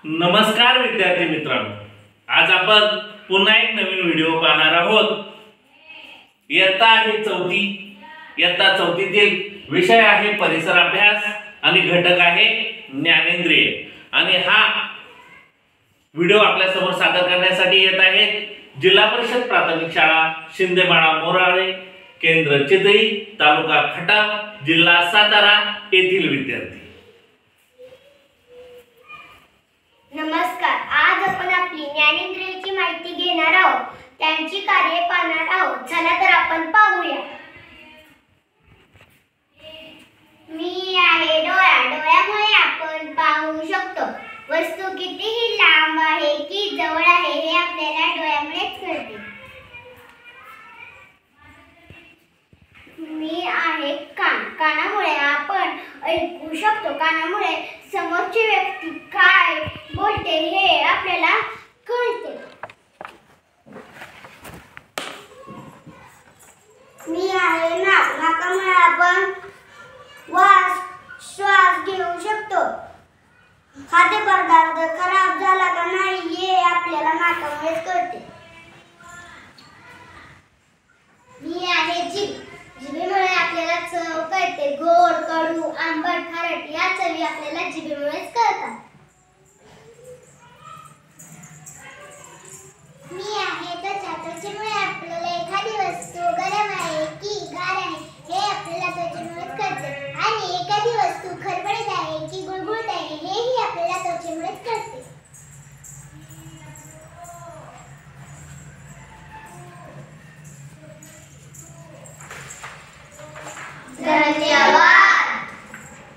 नमस्कार विद्यार्थी मित्रांनो, आज आपण पुन्हा एक नवीन व्हिडिओ पाहणार आहोत। इयत्ता आहे चौथी। इयत्ता चौथीतील विषय आहे परिसर अभ्यास आणि घटक आहे ज्ञानेंद्रिय। आणि हा व्हिडिओ आपल्या समोर सादर करण्यासाठी येत आहेत जिल्हा परिषद प्राथमिक शाळा शिंदेमाळा मोराळे, केंद्र चितळी, तालुका खटा, जिल्हा सातारा येथील विद्यार्थी। नमस्कार, आज आपण आपली ज्ञानेंद्रियाची माहिती घेणार आहोत, त्यांची कार्ये पाहणार आहोत। चला तर आपण पाहूया। मी आहे डोळा। डोळ्यामुळे आपण पाहू शकतो। वस्तू कितीही लांब आहे की जवळ आहे हे आपल्याला डोळ्यामुळेच कळते। मी आहे कान। कानामुळे आपण ऐकू शकतो। कानामुळे समोरची व्यक्ती काय बोलते हे आपल्याला कळते। मी आहे नाक। नाकामुळे आपण श्वास घेऊ शकतो। खाद्यपदार्थ खराब झाला का नाही हे आपल्याला नाकामुळेच कळते। मी आहे जीभ। जिभेमुळे आपल्याला चव कळते। गोड, कडू, आंबट, खारट या चवी आपल्याला जिभेमुळेच कळतात। मी आहे त्वचा। त्वचेमुळे आपल्याला एखादी वस्तू गरम आहे की गार आहे हे आपल्याला त्वचेमुळेच कळते। आणि एखादी वस्तू खरबड